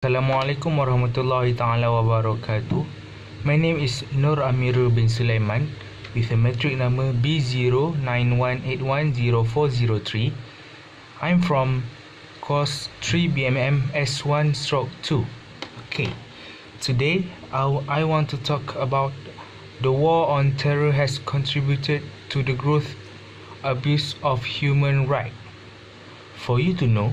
Assalamualaikum warahmatullahi taala wabarakatuh. My name is Nur Amirul bin Sulaiman with a metric number B0918104003. I'm from course 3 BMM S1/2. Okay, today I want to talk about the war on terror has contributed to the growth abuse of human rights. For you to know,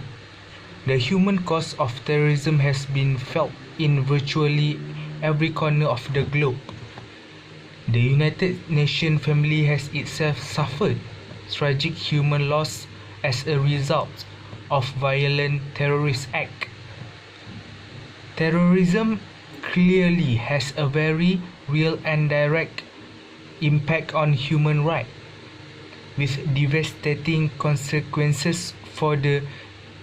the human cost of terrorism has been felt in virtually every corner of the globe. The United Nations family has itself suffered tragic human loss as a result of violent terrorist acts. Terrorism clearly has a very real and direct impact on human rights, with devastating consequences for the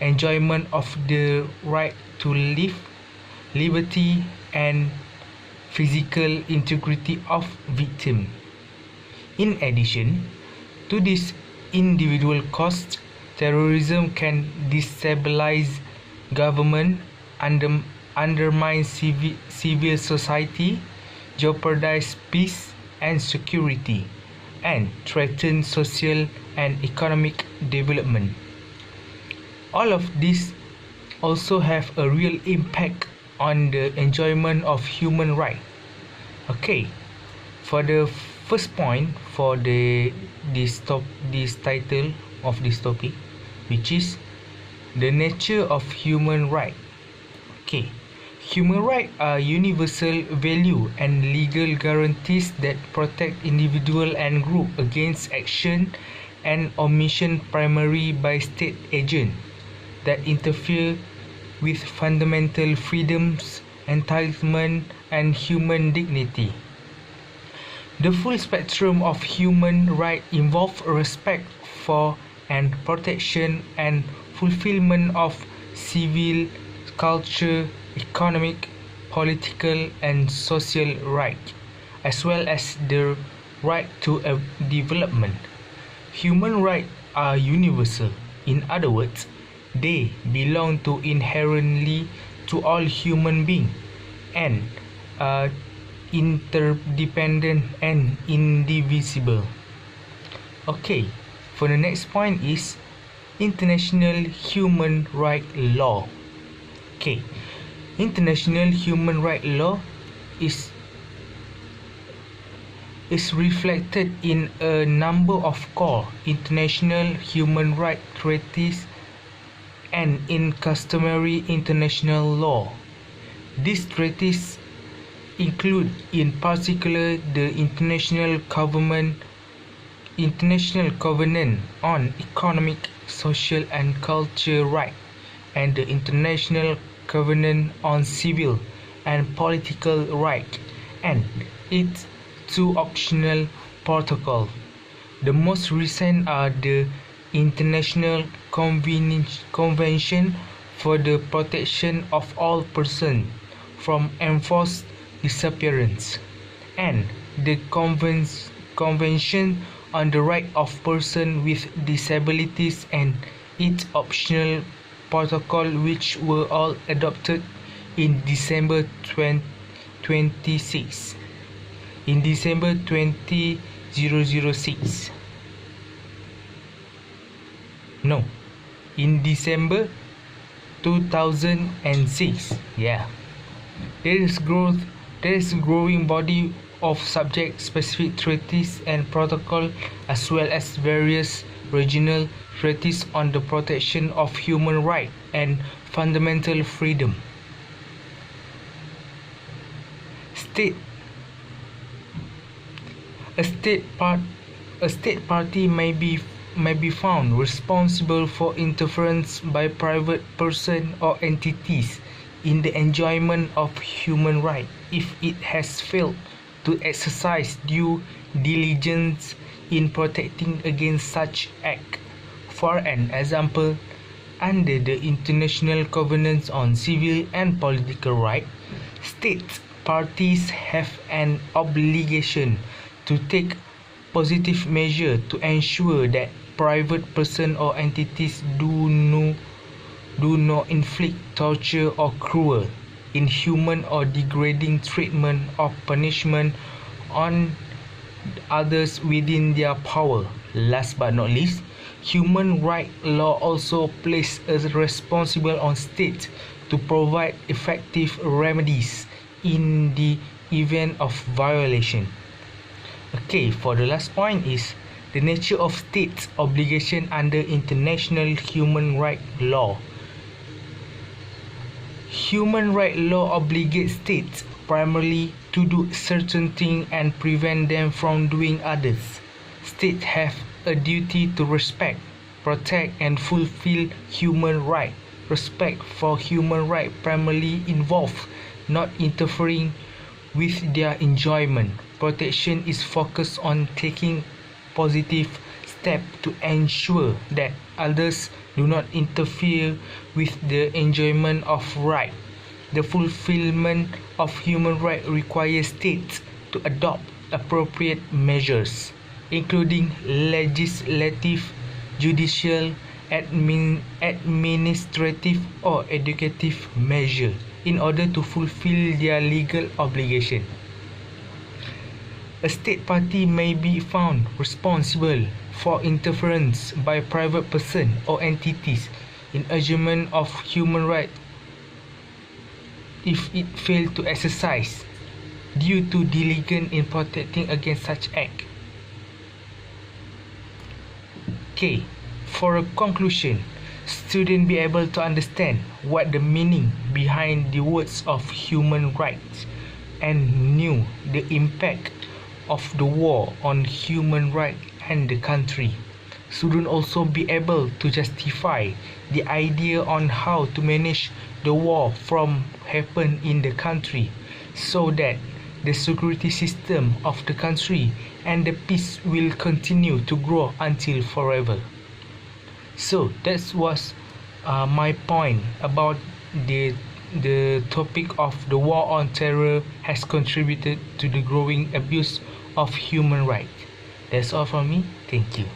enjoyment of the right to live, liberty, and physical integrity of victims. In addition to this individual cost, terrorism can destabilize government, undermine civil society, jeopardize peace and security, and threaten social and economic development. All of these also have a real impact on the enjoyment of human rights. Okay, for the first point for this title of this topic, which is the nature of human right. Okay, human rights are universal value and legal guarantees that protect individual and group against action and omission primarily by state agents that interfere with fundamental freedoms, entitlement, and human dignity. The full spectrum of human rights involves respect for and protection and fulfillment of civil, culture, economic, political, and social rights, as well as the right to development. Human rights are universal. In other words, they belong to inherently to all human beings and are interdependent and indivisible. Okay, for the next point is international human rights law. Okay, international human rights law is reflected in a number of core international human rights treaties and in customary international law. These treaties include in particular the International Covenant on Economic, Social and Cultural Rights and the International Covenant on Civil and Political Rights and its two optional protocols. The most recent are the International Convention for the Protection of All Persons from Enforced Disappearance and the Convention on the Right of Persons with Disabilities and its optional protocol, which were all adopted in December 2006. In December 2006. No, in December 2006. Yeah, there is growing body of subject-specific treaties and protocol, as well as various regional treaties on the protection of human rights and fundamental freedom. A state party may be found responsible for interference by private persons or entities in the enjoyment of human rights if it has failed to exercise due diligence in protecting against such act. For an example, under the International Covenant on Civil and Political Rights, state parties have an obligation to take positive measures to ensure that private persons or entities do do not inflict torture or cruel, inhuman or degrading treatment or punishment on others within their power. Last but not least, human rights law also places a responsibility on states to provide effective remedies in the event of violation. Okay, for the last point is the nature of states' obligation under international human rights law. Human rights law obligates states primarily to do certain things and prevent them from doing others. States have a duty to respect, protect and fulfill human rights. Respect for human rights primarily involves not interfering with their enjoyment. Protection is focused on taking positive steps to ensure that others do not interfere with the enjoyment of rights. The fulfillment of human rights requires states to adopt appropriate measures, including legislative, judicial, administrative or educative measures in order to fulfill their legal obligation. A state party may be found responsible for interference by private persons or entities in argument of human rights if it failed to exercise due to negligence in protecting against such act. Okay, for a conclusion, students be able to understand what the meaning behind the words of human rights and knew the impact of the war on human rights and the country. Students also be able to justify the idea on how to manage the war from happen in the country so that the security system of the country and the peace will continue to grow until forever. So that was my point about the topic of the war on terror has contributed to the growing abuse of human rights. That's all from me. Thank you.